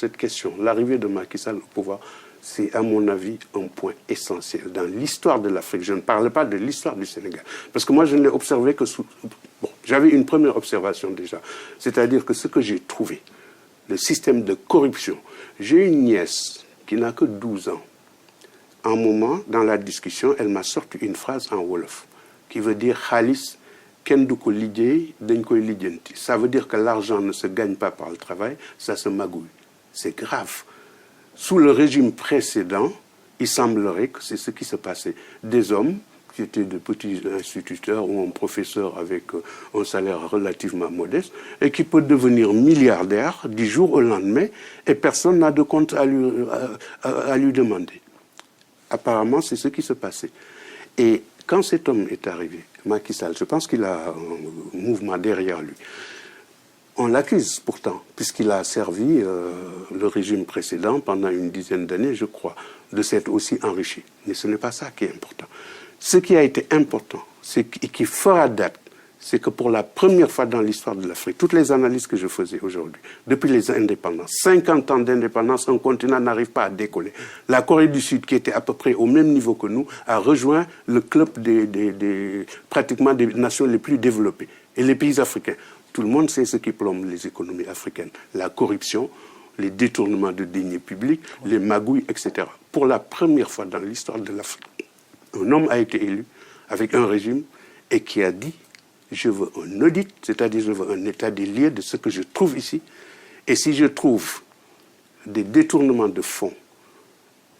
cette question, l'arrivée de Macky Sall au pouvoir, c'est à mon avis un point essentiel dans l'histoire de l'Afrique. Je ne parle pas de l'histoire du Sénégal. Parce que moi, je ne l'ai observé que sous... Bon, j'avais une première observation déjà. C'est-à-dire que ce que j'ai trouvé, le système de corruption. J'ai une nièce qui n'a que 12 ans. À un moment, dans la discussion, elle m'a sorti une phrase en wolof qui veut dire « Khalis, ken du ko liggéey, dañ koy lijjanti ». Ça veut dire que l'argent ne se gagne pas par le travail, ça se magouille. C'est grave. Sous le régime précédent, il semblerait que c'est ce qui se passait. Des hommes qui étaient de petits instituteurs ou un professeur avec un salaire relativement modeste et qui peut devenir milliardaire du jour au lendemain et personne n'a de compte à lui demander. Apparemment, c'est ce qui se passait. Et quand cet homme est arrivé, Macky Sall, je pense qu'il a un mouvement derrière lui. On l'accuse pourtant, puisqu'il a servi le régime précédent pendant une dizaine d'années, je crois, de s'être aussi enrichi. Mais ce n'est pas ça qui est important. Ce qui a été important, et qui fera date, c'est que pour la première fois dans l'histoire de l'Afrique, toutes les analyses que je faisais aujourd'hui, depuis les indépendances, 50 ans d'indépendance, un continent n'arrive pas à décoller. La Corée du Sud, qui était à peu près au même niveau que nous, a rejoint le club pratiquement des nations les plus développées. Et les pays africains. Tout le monde sait ce qui plombe les économies africaines. La corruption, les détournements de deniers publics, les magouilles, etc. Pour la première fois dans l'histoire de l'Afrique, un homme a été élu avec un régime et qui a dit « je veux un audit, c'est-à-dire je veux un état des lieux de ce que je trouve ici. Et si je trouve des détournements de fonds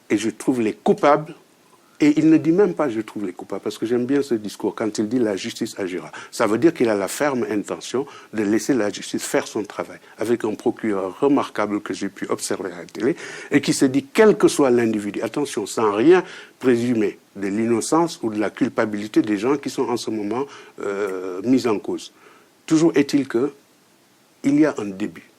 et je trouve les coupables, et il ne dit même pas « je trouve les coupables », parce que j'aime bien ce discours, quand il dit « la justice agira ». Ça veut dire qu'il a la ferme intention de laisser la justice faire son travail, avec un procureur remarquable que j'ai pu observer à la télé, et qui se dit, quel que soit l'individu, attention, sans rien présumer de l'innocence ou de la culpabilité des gens qui sont en ce moment mis en cause. Toujours est-il qu'il y a un début.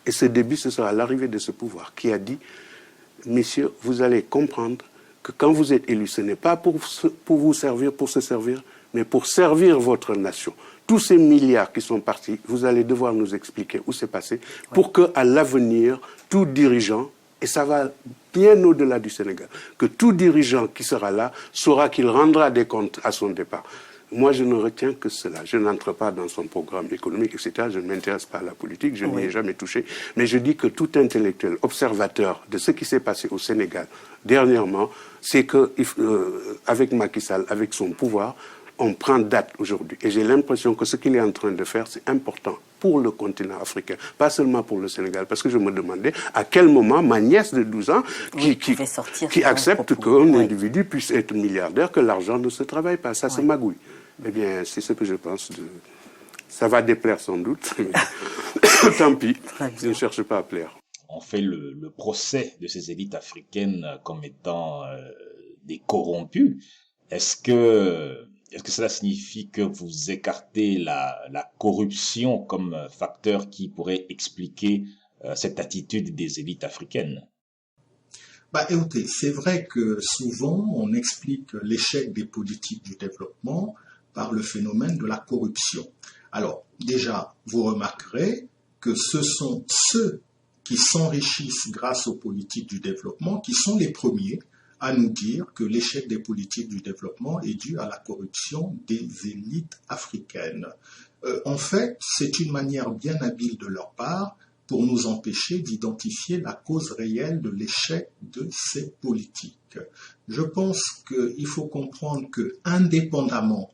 Et ce début, ce sera l'arrivée de ce pouvoir qui a dit « messieurs, vous allez comprendre que quand vous êtes élu, ce n'est pas pour vous servir, pour se servir, mais pour servir votre nation. Tous ces milliards qui sont partis, vous allez devoir nous expliquer où c'est passé, pour qu'à l'avenir, tout dirigeant, et ça va bien au-delà du Sénégal, que tout dirigeant qui sera là saura qu'il rendra des comptes à son départ. Moi, je ne retiens que cela. Je n'entre pas dans son programme économique, etc. Je ne m'intéresse pas à la politique, je n'y ai jamais touché. Mais je dis que tout intellectuel, observateur de ce qui s'est passé au Sénégal dernièrement, c'est que avec Macky Sall, avec son pouvoir, on prend date aujourd'hui. Et j'ai l'impression que ce qu'il est en train de faire, c'est important pour le continent africain, pas seulement pour le Sénégal. Parce que je me demandais à quel moment ma nièce de 12 ans, qui accepte qu'un individu puisse être milliardaire, que l'argent ne se travaille pas. Ça se magouille. Eh bien, c'est ce que je pense. Ça va déplaire sans doute. Tant pis, je ne cherche pas à plaire. On fait le procès de ces élites africaines comme étant des corrompus. Est-ce que cela signifie que vous écartez la corruption comme facteur qui pourrait expliquer cette attitude des élites africaines? Écoutez, c'est vrai que souvent on explique l'échec des politiques du développement par le phénomène de la corruption. Alors, déjà, vous remarquerez que ce sont ceux qui s'enrichissent grâce aux politiques du développement qui sont les premiers à nous dire que l'échec des politiques du développement est dû à la corruption des élites africaines. En fait, c'est une manière bien habile de leur part pour nous empêcher d'identifier la cause réelle de l'échec de ces politiques. Je pense qu'il faut comprendre que, indépendamment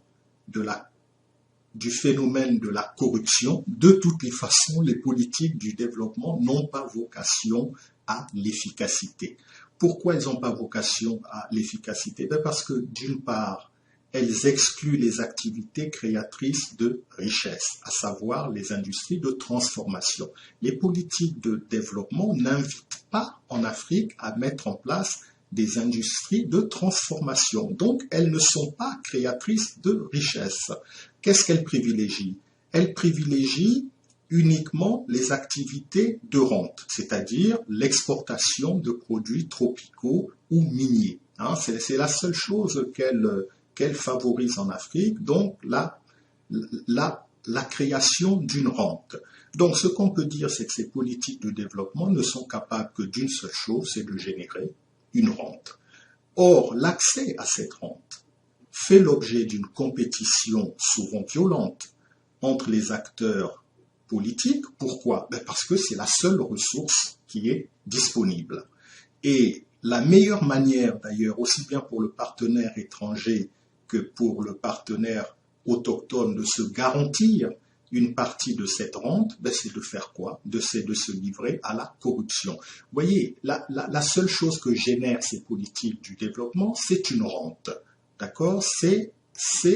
du phénomène de la corruption, de toutes les façons, les politiques du développement n'ont pas vocation à l'efficacité. Pourquoi elles n'ont pas vocation à l'efficacité? Parce que, d'une part, elles excluent les activités créatrices de richesse, à savoir les industries de transformation. Les politiques de développement n'invitent pas en Afrique à mettre en place des industries de transformation. Donc, elles ne sont pas créatrices de richesse. Qu'est-ce qu'elles privilégient? Elles privilégient uniquement les activités de rente, c'est-à-dire l'exportation de produits tropicaux ou miniers. C'est la seule chose qu'elle favorise en Afrique, donc la création d'une rente. Donc ce qu'on peut dire, c'est que ces politiques de développement ne sont capables que d'une seule chose, c'est de générer une rente. Or, l'accès à cette rente fait l'objet d'une compétition souvent violente entre les acteurs politiques. Pourquoi? Parce que c'est la seule ressource qui est disponible. Et la meilleure manière, d'ailleurs, aussi bien pour le partenaire étranger que pour le partenaire autochtone, de se garantir une partie de cette rente, c'est de faire quoi? C'est de se livrer à la corruption. Vous voyez, la seule chose que génèrent ces politiques du développement, c'est une rente. D'accord? C'est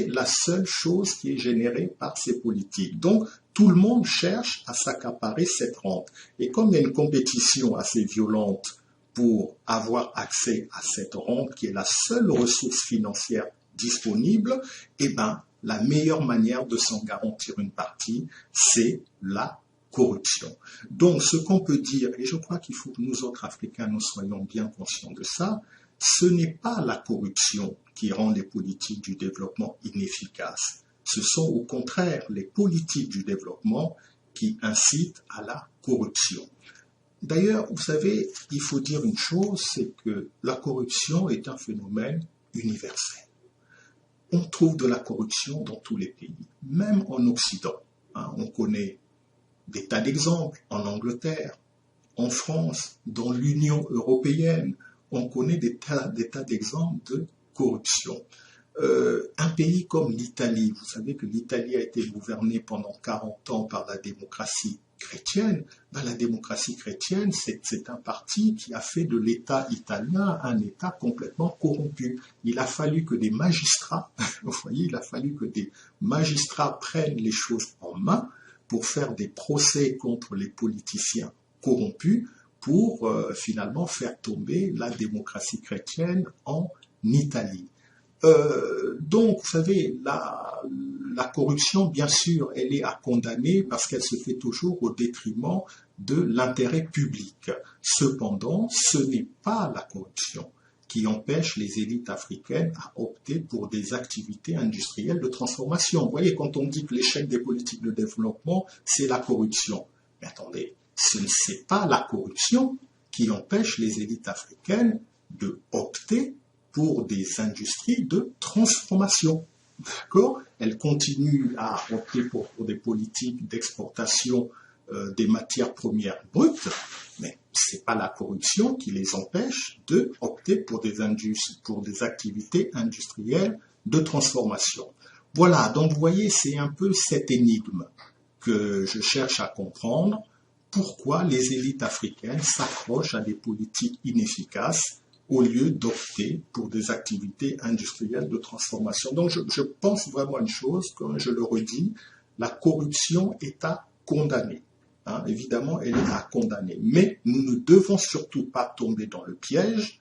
la seule chose qui est générée par ces politiques. Donc, tout le monde cherche à s'accaparer cette rente. Et comme il y a une compétition assez violente pour avoir accès à cette rente, qui est la seule ressource financière disponible, la meilleure manière de s'en garantir une partie, c'est la corruption. Donc, ce qu'on peut dire, et je crois qu'il faut que nous autres Africains, nous soyons bien conscients de ça, ce n'est pas la corruption qui rend les politiques du développement inefficaces. Ce sont au contraire les politiques du développement qui incitent à la corruption. D'ailleurs, vous savez, il faut dire une chose, c'est que la corruption est un phénomène universel. On trouve de la corruption dans tous les pays, même en Occident. On connaît des tas d'exemples en Angleterre, en France, dans l'Union européenne. On connaît des tas d'exemples de corruption. Un pays comme l'Italie, vous savez que l'Italie a été gouvernée pendant 40 ans par la démocratie chrétienne. La démocratie chrétienne, c'est un parti qui a fait de l'État italien un État complètement corrompu. Il a fallu que des magistrats, vous voyez, il a fallu que des magistrats prennent les choses en main pour faire des procès contre les politiciens corrompus pour finalement faire tomber la démocratie chrétienne en Italie. Donc, vous savez, la corruption, bien sûr, elle est à condamner parce qu'elle se fait toujours au détriment de l'intérêt public. Cependant, ce n'est pas la corruption qui empêche les élites africaines à opter pour des activités industrielles de transformation. Vous voyez, quand on dit que l'échec des politiques de développement, c'est la corruption. Mais attendez, ce n'est pas la corruption qui empêche les élites africaines de opter pour des industries de transformation. D'accord? Elles continuent à opter pour des politiques d'exportation des matières premières brutes, mais ce n'est pas la corruption qui les empêche de opter pour des activités industrielles de transformation. Voilà, donc vous voyez, c'est un peu cette énigme que je cherche à comprendre. Pourquoi les élites africaines s'accrochent à des politiques inefficaces au lieu d'opter pour des activités industrielles de transformation. Donc je pense vraiment à une chose, comme je le redis, la corruption est à condamner. Évidemment, elle est à condamner. Mais nous ne devons surtout pas tomber dans le piège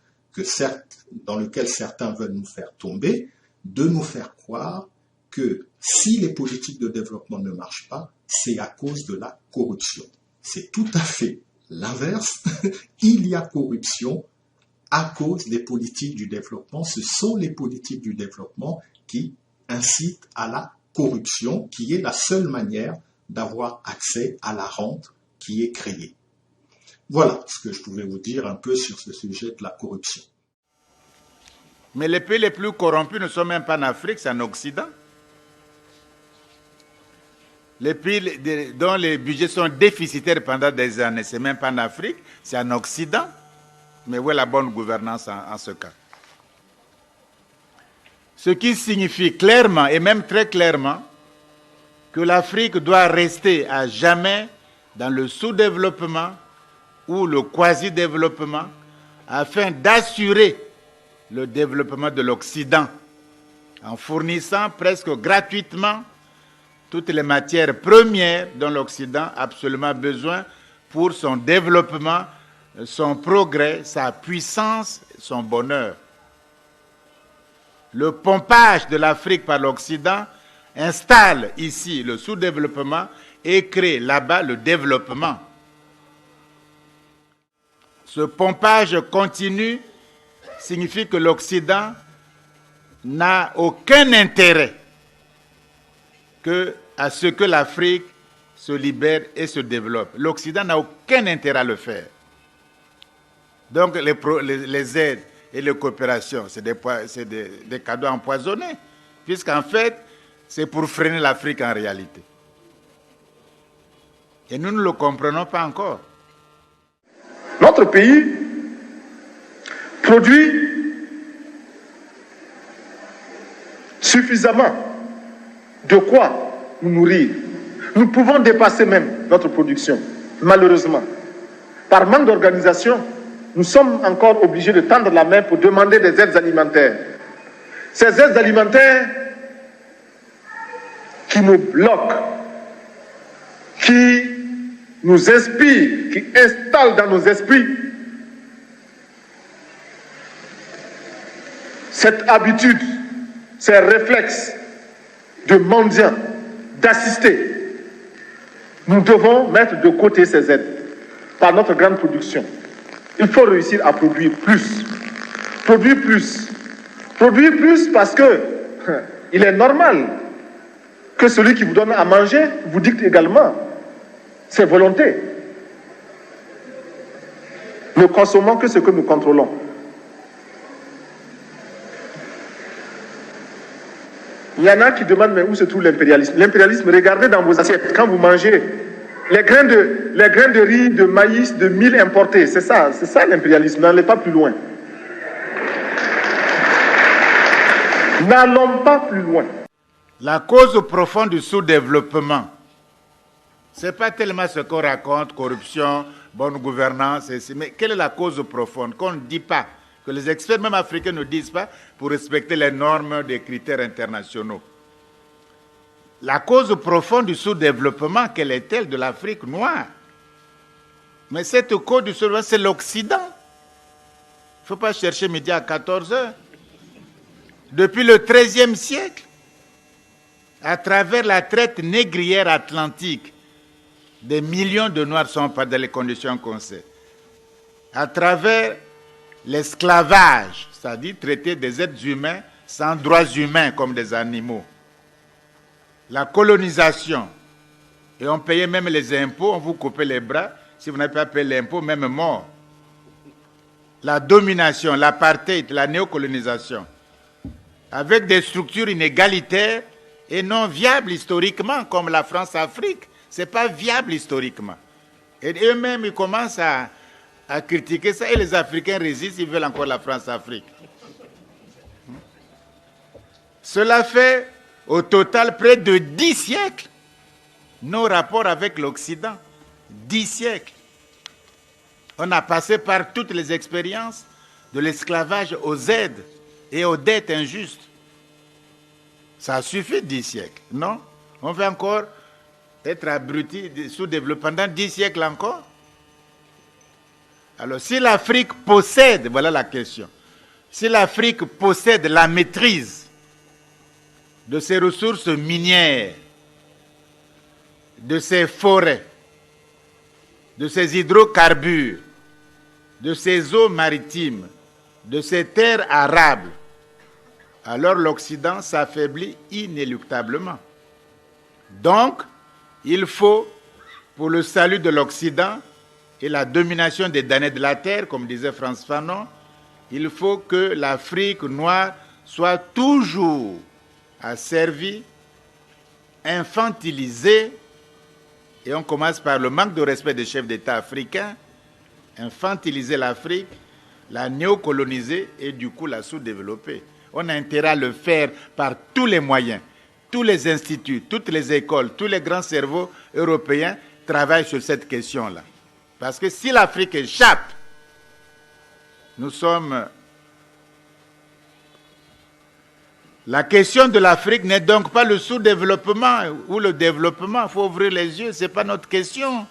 dans lequel certains veulent nous faire tomber, de nous faire croire que si les politiques de développement ne marchent pas, c'est à cause de la corruption. C'est tout à fait l'inverse. Il y a corruption à cause des politiques du développement. Ce sont les politiques du développement qui incitent à la corruption, qui est la seule manière d'avoir accès à la rente qui est créée. Voilà ce que je pouvais vous dire un peu sur ce sujet de la corruption. Mais les pays les plus corrompus ne sont même pas en Afrique, c'est en Occident. Les pays dont les budgets sont déficitaires pendant des années, c'est même pas en Afrique, c'est en Occident. Mais où est la bonne gouvernance en ce cas? Ce qui signifie clairement, et même très clairement, que l'Afrique doit rester à jamais dans le sous-développement ou le quasi-développement afin d'assurer le développement de l'Occident en fournissant presque gratuitement toutes les matières premières dont l'Occident a absolument besoin pour son développement, son progrès, sa puissance, son bonheur. Le pompage de l'Afrique par l'Occident installe ici le sous-développement et crée là-bas le développement. Ce pompage continu signifie que l'Occident n'a aucun intérêt à ce que l'Afrique se libère et se développe. L'Occident n'a aucun intérêt à le faire. Donc les aides et les coopérations, c'est des cadeaux empoisonnés, puisqu'en fait, c'est pour freiner l'Afrique en réalité. Et nous ne le comprenons pas encore. Notre pays produit suffisamment de quoi nous nourrir. Nous pouvons dépasser même notre production, malheureusement. Par manque d'organisation, nous sommes encore obligés de tendre la main pour demander des aides alimentaires. Ces aides alimentaires qui nous bloquent, qui nous inspirent, qui installent dans nos esprits cette habitude, ces réflexes de mendiants, d'assister. Nous devons mettre de côté ces aides par notre grande production. Il faut réussir à produire plus. Produire plus. Produire plus parce que il est normal que celui qui vous donne à manger vous dicte également ses volontés. Ne consommons que ce que nous contrôlons. Il y en a qui demandent, mais où se trouve l'impérialisme? L'impérialisme, regardez dans vos assiettes, quand vous mangez les grains de riz, de maïs, de mil importés, c'est ça l'impérialisme, n'allez pas plus loin. N'allons pas plus loin. La cause profonde du sous-développement, ce n'est pas tellement ce qu'on raconte, corruption, bonne gouvernance, mais quelle est la cause profonde qu'on ne dit pas, que les experts même africains ne disent pas pour respecter les normes des critères internationaux. La cause profonde du sous-développement, quelle est-elle de l'Afrique noire? Mais cette cause du sous-développement, c'est l'Occident. Il ne faut pas chercher midi à 14h. Depuis le XIIIe siècle, à travers la traite négrière atlantique, des millions de Noirs sont pas dans les conditions qu'on sait. À travers l'esclavage, c'est-à-dire traiter des êtres humains sans droits humains comme des animaux. La colonisation, et on payait même les impôts, on vous coupait les bras, si vous n'avez pas payé l'impôt, même mort. La domination, l'apartheid, la néocolonisation, avec des structures inégalitaires et non viables historiquement, comme la France-Afrique. Ce n'est pas viable historiquement. Et eux-mêmes, ils commencent à critiquer ça, et les Africains résistent, ils veulent encore la France-Afrique. Cela fait au total près de 10 siècles nos rapports avec l'Occident. 10 siècles. On a passé par toutes les expériences de l'esclavage aux aides et aux dettes injustes. Ça a suffi 10 siècles, non? On veut encore être abruti, sous-développé pendant 10 siècles encore? Alors, si l'Afrique possède, voilà la question, si l'Afrique possède la maîtrise de ses ressources minières, de ses forêts, de ses hydrocarbures, de ses eaux maritimes, de ses terres arables, alors l'Occident s'affaiblit inéluctablement. Donc, il faut, pour le salut de l'Occident et la domination des damnés de la terre, comme disait Frantz Fanon, il faut que l'Afrique noire soit toujours asservie, infantilisée, et on commence par le manque de respect des chefs d'État africains, infantiliser l'Afrique, la néocoloniser et du coup la sous-développer. On a intérêt à le faire par tous les moyens. Tous les instituts, toutes les écoles, tous les grands cerveaux européens travaillent sur cette question-là. Parce que si l'Afrique échappe, nous sommes... La question de l'Afrique n'est donc pas le sous-développement ou le développement. Il faut ouvrir les yeux, ce n'est pas notre question.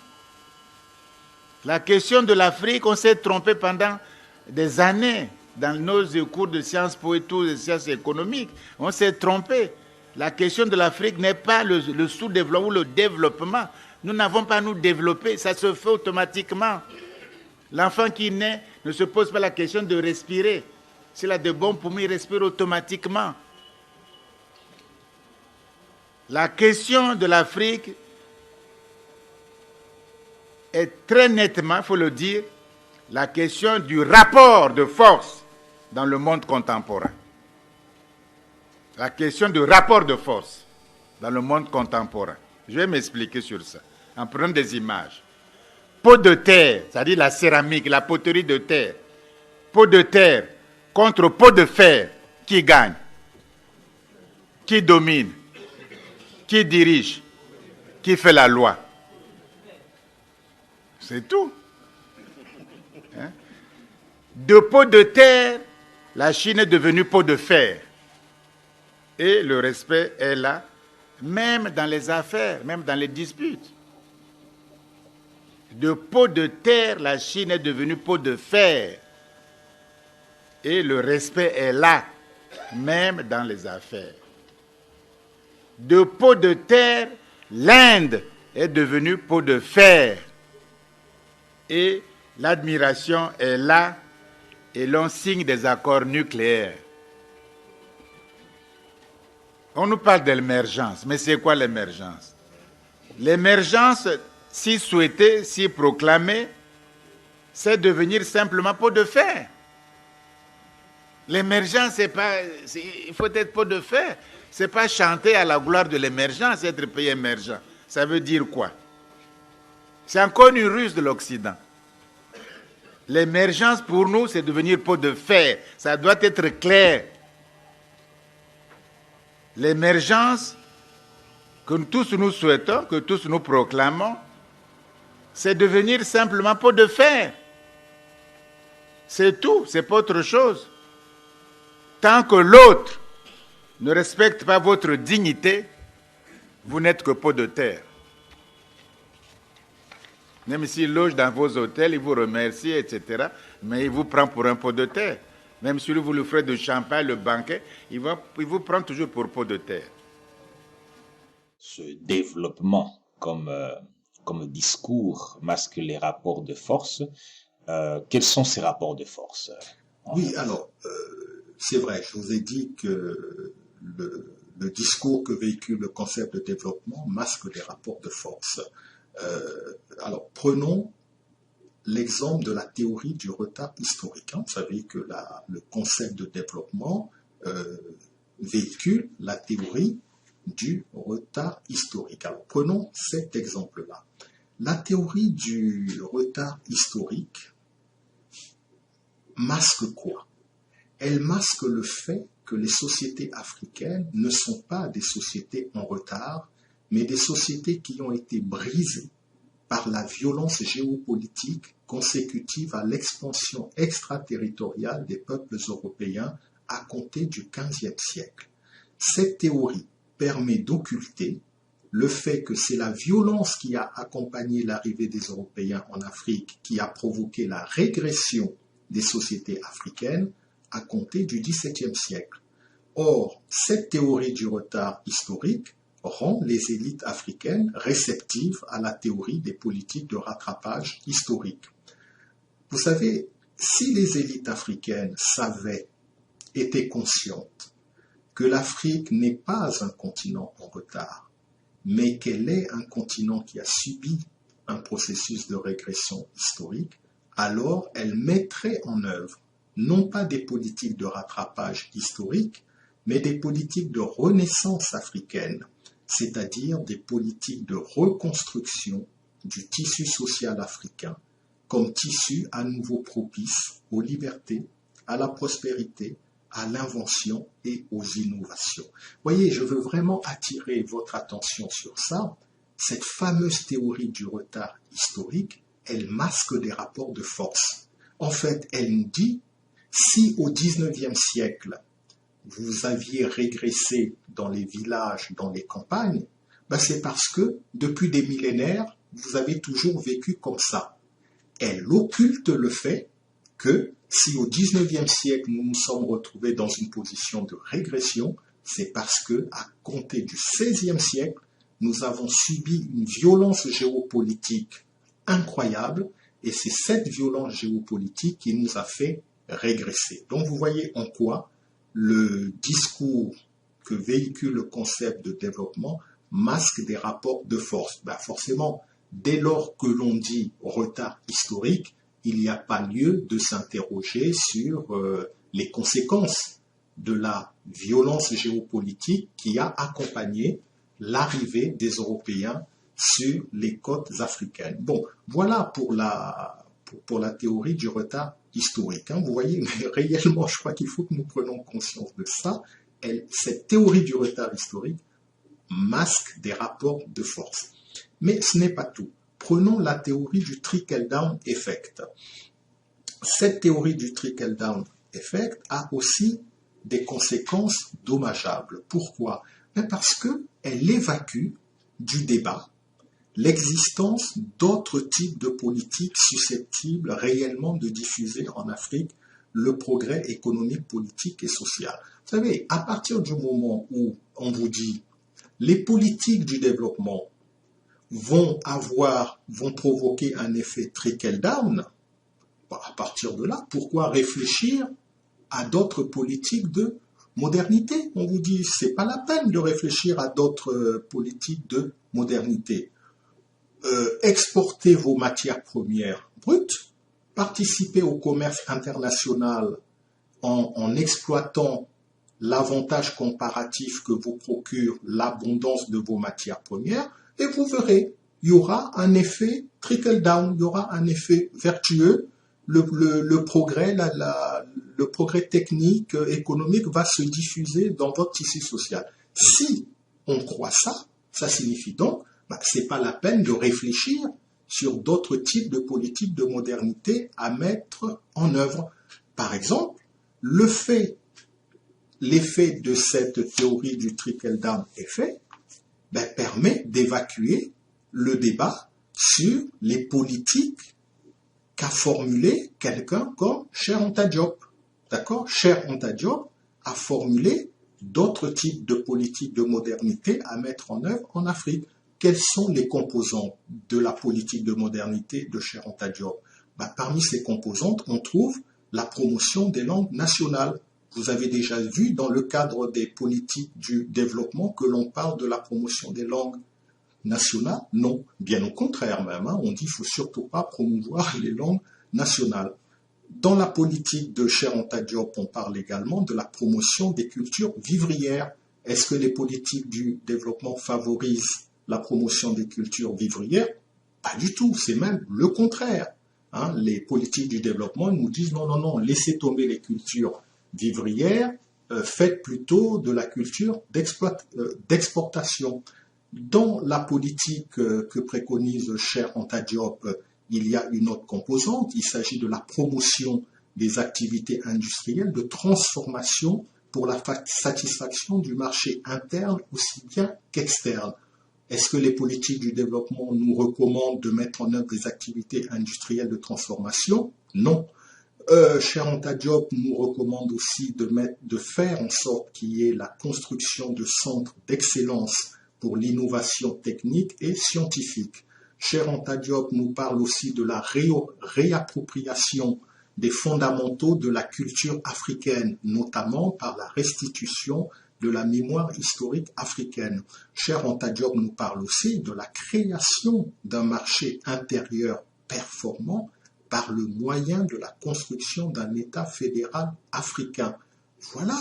La question de l'Afrique, on s'est trompé pendant des années dans nos cours de sciences po et tout, de sciences économiques. On s'est trompé. La question de l'Afrique n'est pas le sous-développement ou le développement. Nous n'avons pas à nous développer, ça se fait automatiquement. L'enfant qui naît ne se pose pas la question de respirer. S'il a de bons poumons, il respire automatiquement. La question de l'Afrique est très nettement, il faut le dire, la question du rapport de force dans le monde contemporain. La question du rapport de force dans le monde contemporain. Je vais m'expliquer sur ça, en prenant des images. Pot de terre, c'est-à-dire la céramique, la poterie de terre. Pot de terre contre pot de fer, qui gagne? Qui domine? Qui dirige? Qui fait la loi? C'est tout. Hein? De pot de terre, la Chine est devenue pot de fer. Et le respect est là, même dans les affaires, même dans les disputes. De pot de terre, la Chine est devenue pot de fer. Et le respect est là, même dans les affaires. De pot de terre, l'Inde est devenue pot de fer. Et l'admiration est là, et l'on signe des accords nucléaires. On nous parle de l'émergence, mais c'est quoi l'émergence? L'émergence, si souhaitée, si proclamée, c'est devenir simplement pot de fer. L'émergence, il faut être pot de fer. C'est pas chanter à la gloire de l'émergence, être pays émergent. Ça veut dire quoi? C'est encore une ruse de l'Occident. L'émergence pour nous, c'est devenir pot de fer. Ça doit être clair. L'émergence que tous nous souhaitons, que tous nous proclamons, c'est devenir simplement pot de fer. C'est tout, c'est pas autre chose. Tant que l'autre ne respecte pas votre dignité, vous n'êtes que pot de terre. Même s'il loge dans vos hôtels, il vous remercie, etc., mais il vous prend pour un pot de terre. Même si vous lui ferez de champagne, le banquet, il vous prend toujours pour pot de terre. Ce développement comme discours masque les rapports de force. Quels sont ces rapports de force? Oui, alors, c'est vrai, je vous ai dit que le discours que véhicule le concept de développement masque les rapports de force. Alors, prenons l'exemple de la théorie du retard historique. Vous savez que le concept de développement véhicule la théorie du retard historique. Alors, prenons cet exemple-là. La théorie du retard historique masque quoi? Elle masque le fait que les sociétés africaines ne sont pas des sociétés en retard, mais des sociétés qui ont été brisées par la violence géopolitique consécutive à l'expansion extraterritoriale des peuples européens à compter du XVe siècle. Cette théorie permet d'occulter le fait que c'est la violence qui a accompagné l'arrivée des Européens en Afrique qui a provoqué la régression des sociétés africaines à compter du XVIIe siècle. Or, cette théorie du retard historique rend les élites africaines réceptives à la théorie des politiques de rattrapage historique. Vous savez, si les élites africaines étaient conscientes que l'Afrique n'est pas un continent en retard, mais qu'elle est un continent qui a subi un processus de régression historique, alors elles mettraient en œuvre non pas des politiques de rattrapage historique, mais des politiques de renaissance africaine, c'est-à-dire des politiques de reconstruction du tissu social africain comme tissu à nouveau propice aux libertés, à la prospérité, à l'invention et aux innovations. Voyez, je veux vraiment attirer votre attention sur ça. Cette fameuse théorie du retard historique, elle masque des rapports de force. En fait, elle nous dit, si au XIXe siècle, vous aviez régressé dans les villages, dans les campagnes, c'est parce que, depuis des millénaires, vous avez toujours vécu comme ça. Elle occulte le fait que, si au XIXe siècle, nous nous sommes retrouvés dans une position de régression, c'est parce que, à compter du XVIe siècle, nous avons subi une violence géopolitique incroyable, et c'est cette violence géopolitique qui nous a fait régresser. Donc vous voyez en quoi le discours que véhicule le concept de développement masque des rapports de force. Forcément, dès lors que l'on dit retard historique, il n'y a pas lieu de s'interroger sur les conséquences de la violence géopolitique qui a accompagné l'arrivée des Européens sur les côtes africaines. Bon, voilà pour la théorie du retard historique. Vous voyez, mais réellement, je crois qu'il faut que nous prenions conscience de ça. Cette théorie du retard historique masque des rapports de force. Mais ce n'est pas tout. Prenons la théorie du trickle-down effect. Cette théorie du trickle-down effect a aussi des conséquences dommageables. Pourquoi? Parce qu'elle évacue du débat l'existence d'autres types de politiques susceptibles réellement de diffuser en Afrique le progrès économique, politique et social. Vous savez, à partir du moment où on vous dit les politiques du développement vont provoquer un effet trickle-down, à partir de là, pourquoi réfléchir à d'autres politiques de modernité? On vous dit, c'est pas la peine de réfléchir à d'autres politiques de modernité. Exportez vos matières premières brutes, participez au commerce international en exploitant l'avantage comparatif que vous procure l'abondance de vos matières premières, et vous verrez, il y aura un effet trickle-down, il y aura un effet vertueux, le progrès, le progrès technique, économique va se diffuser dans votre tissu social. Si on croit ça, ça signifie donc c'est pas la peine de réfléchir sur d'autres types de politiques de modernité à mettre en œuvre. Par exemple, l'effet de cette théorie du trickle-down effet permet d'évacuer le débat sur les politiques qu'a formulé quelqu'un comme Cheikh Anta Diop. D'accord? Cheikh Anta Diop a formulé d'autres types de politiques de modernité à mettre en œuvre en Afrique. Quelles sont les composantes de la politique de modernité de Cheikh Anta Diop? Parmi ces composantes, on trouve la promotion des langues nationales. Vous avez déjà vu dans le cadre des politiques du développement que l'on parle de la promotion des langues nationales? Non, bien au contraire même. On dit qu'il ne faut surtout pas promouvoir les langues nationales. Dans la politique de Cheikh Anta Diop, on parle également de la promotion des cultures vivrières. Est-ce que les politiques du développement favorisent la promotion des cultures vivrières? Pas du tout, c'est même le contraire. Les politiques du développement nous disent non, laissez tomber les cultures vivrières, faites plutôt de la culture d'exportation. Dans la politique que préconise Cheikh Anta Diop, il y a une autre composante, il s'agit de la promotion des activités industrielles de transformation pour la satisfaction du marché interne aussi bien qu'externe. Est-ce que les politiques du développement nous recommandent de mettre en œuvre des activités industrielles de transformation? Non. Cheikh Anta Diop nous recommande aussi de faire en sorte qu'il y ait la construction de centres d'excellence pour l'innovation technique et scientifique. Cheikh Anta Diop nous parle aussi de la réappropriation des fondamentaux de la culture africaine, notamment par la restitution de la mémoire historique africaine. Cheikh Anta Diop nous parle aussi de la création d'un marché intérieur performant par le moyen de la construction d'un État fédéral africain. Voilà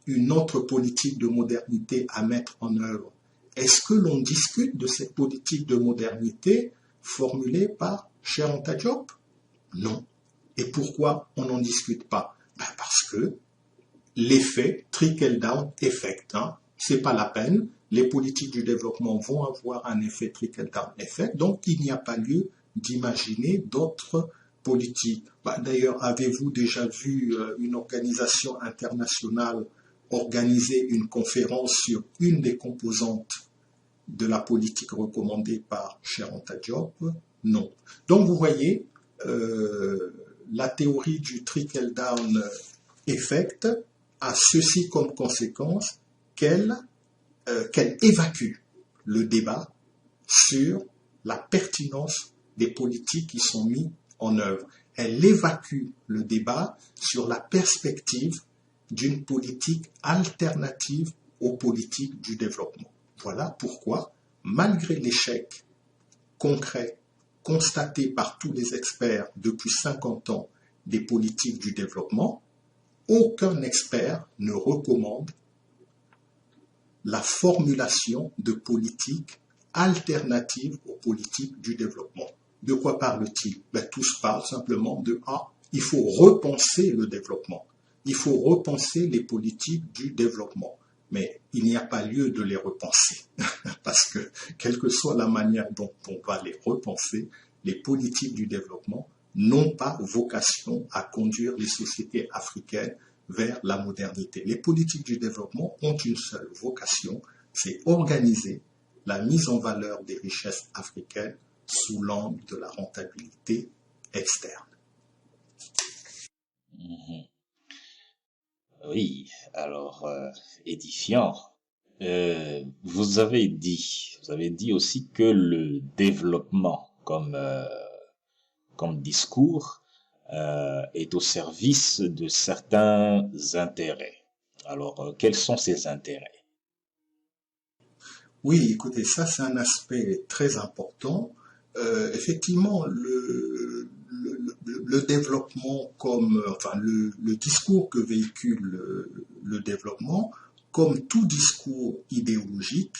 une autre politique de modernité à mettre en œuvre. Est-ce que l'on discute de cette politique de modernité formulée par Cheikh Anta Diop? Non. Et pourquoi on n'en discute pas? Parce que l'effet trickle-down effect, c'est pas la peine. Les politiques du développement vont avoir un effet trickle-down effect, donc il n'y a pas lieu d'imaginer d'autres politiques. D'ailleurs, avez-vous déjà vu une organisation internationale organiser une conférence sur une des composantes de la politique recommandée par Cheikh Anta Diop? Non. Donc vous voyez, la théorie du trickle-down effect a ceci comme conséquence qu'elle évacue le débat sur la pertinence des politiques qui sont mises en œuvre. Elle évacue le débat sur la perspective d'une politique alternative aux politiques du développement. Voilà pourquoi, malgré l'échec concret constaté par tous les experts depuis 50 ans des politiques du développement, aucun expert ne recommande la formulation de politiques alternatives aux politiques du développement. De quoi parle-t-il? Tous parlent simplement de il faut repenser le développement, il faut repenser les politiques du développement. Mais il n'y a pas lieu de les repenser, parce que quelle que soit la manière dont on va les repenser, les politiques du développement n'ont pas vocation à conduire les sociétés africaines vers la modernité. Les politiques du développement ont une seule vocation, c'est organiser la mise en valeur des richesses africaines sous l'angle de la rentabilité externe. Oui, alors édifiant. Vous avez dit aussi que le développement comme discours est au service de certains intérêts. Alors, quels sont ces intérêts? Oui, écoutez, ça c'est un aspect très important. Effectivement, le développement le discours que véhicule le développement, comme tout discours idéologique,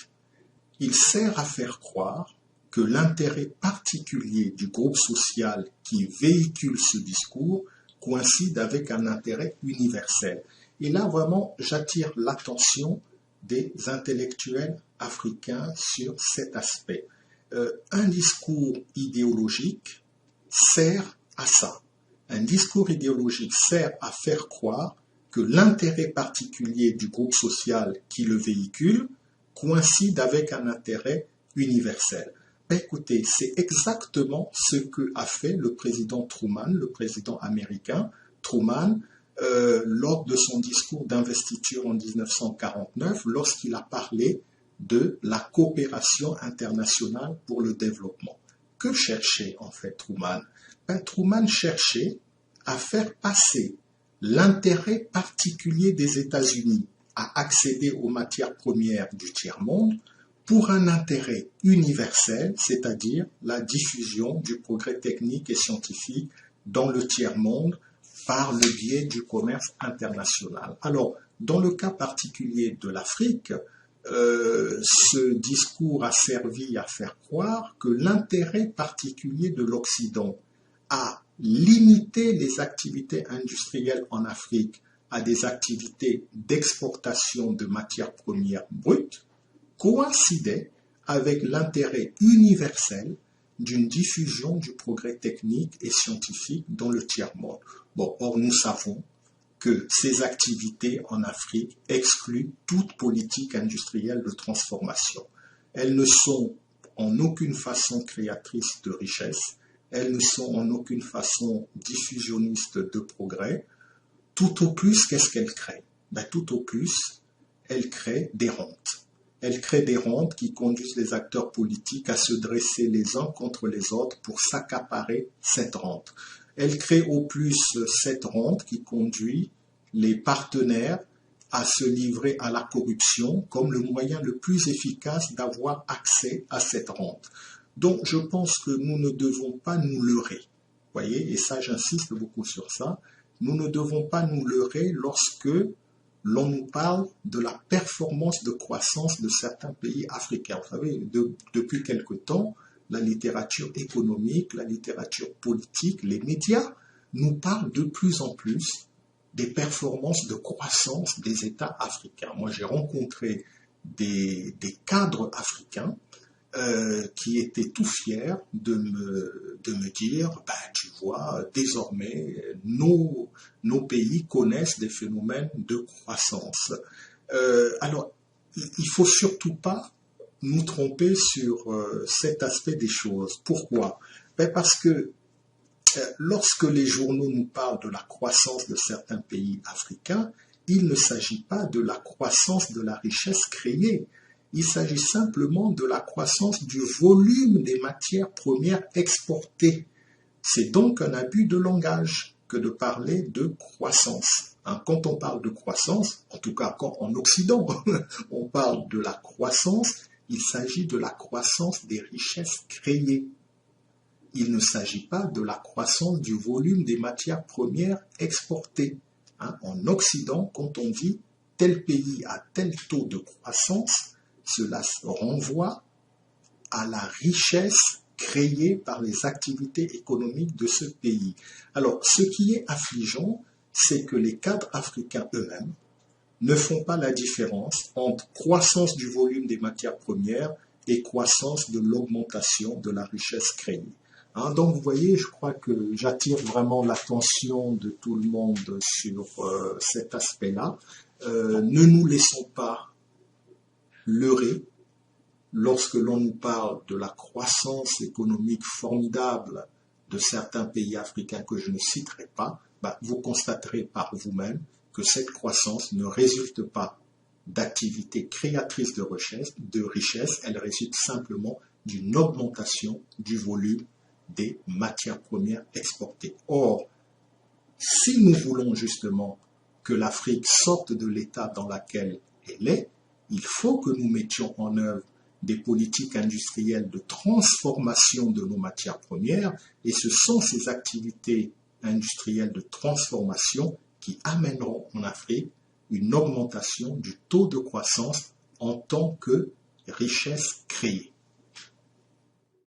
il sert à faire croire que l'intérêt particulier du groupe social qui véhicule ce discours coïncide avec un intérêt universel. Et là, vraiment, j'attire l'attention des intellectuels africains sur cet aspect. Un discours idéologique sert à ça. Un discours idéologique sert à faire croire que l'intérêt particulier du groupe social qui le véhicule coïncide avec un intérêt universel. Écoutez, c'est exactement ce que a fait le président Truman, le président américain Truman, lors de son discours d'investiture en 1949, lorsqu'il a parlé de la coopération internationale pour le développement. Que cherchait en fait Truman? Truman cherchait à faire passer l'intérêt particulier des États-Unis à accéder aux matières premières du tiers-monde pour un intérêt universel, c'est-à-dire la diffusion du progrès technique et scientifique dans le tiers-monde par le biais du commerce international. Alors, dans le cas particulier de l'Afrique, ce discours a servi à faire croire que l'intérêt particulier de l'Occident à limiter les activités industrielles en Afrique à des activités d'exportation de matières premières brutes coïncidait avec l'intérêt universel d'une diffusion du progrès technique et scientifique dans le tiers-monde. Or, nous savons que ces activités en Afrique excluent toute politique industrielle de transformation. Elles ne sont en aucune façon créatrices de richesse, elles ne sont en aucune façon diffusionnistes de progrès. Tout au plus, qu'est-ce qu'elles créent? Tout au plus, elles créent des rentes. Elles créent des rentes qui conduisent les acteurs politiques à se dresser les uns contre les autres pour s'accaparer cette rente. Elles créent au plus cette rente qui conduit les partenaires à se livrer à la corruption comme le moyen le plus efficace d'avoir accès à cette rente. Donc, je pense que nous ne devons pas nous leurrer. Voyez, et ça, j'insiste beaucoup sur ça. Nous ne devons pas nous leurrer lorsque l'on nous parle de la performance de croissance de certains pays africains. Vous savez, depuis quelque temps, la littérature économique, la littérature politique, les médias nous parlent de plus en plus des performances de croissance des États africains. Moi, j'ai rencontré des cadres africains qui étaient tout fiers de me dire, tu vois, désormais, nos pays connaissent des phénomènes de croissance. Alors, il ne faut surtout pas nous tromper sur cet aspect des choses. Pourquoi? Parce que lorsque les journaux nous parlent de la croissance de certains pays africains, il ne s'agit pas de la croissance de la richesse créée. Il s'agit simplement de la croissance du volume des matières premières exportées. C'est donc un abus de langage que de parler de croissance. Quand on parle de croissance, en tout cas quand en Occident on parle de la croissance, il s'agit de la croissance des richesses créées. Il ne s'agit pas de la croissance du volume des matières premières exportées. En Occident, quand on dit tel pays a tel taux de croissance, cela renvoie à la richesse créée par les activités économiques de ce pays. Alors, ce qui est affligeant, c'est que les cadres africains eux-mêmes ne font pas la différence entre croissance du volume des matières premières et croissance de l'augmentation de la richesse créée. Donc, vous voyez, je crois que j'attire vraiment l'attention de tout le monde sur cet aspect-là. Ne nous laissons pas leurrer lorsque l'on nous parle de la croissance économique formidable de certains pays africains que je ne citerai pas. Vous constaterez par vous-même que cette croissance ne résulte pas d'activités créatrices de richesse, elle résulte simplement d'une augmentation du volume des matières premières exportées. Or, si nous voulons justement que l'Afrique sorte de l'état dans lequel elle est, il faut que nous mettions en œuvre des politiques industrielles de transformation de nos matières premières, et ce sont ces activités industrielles de transformation qui amèneront en Afrique une augmentation du taux de croissance en tant que richesse créée.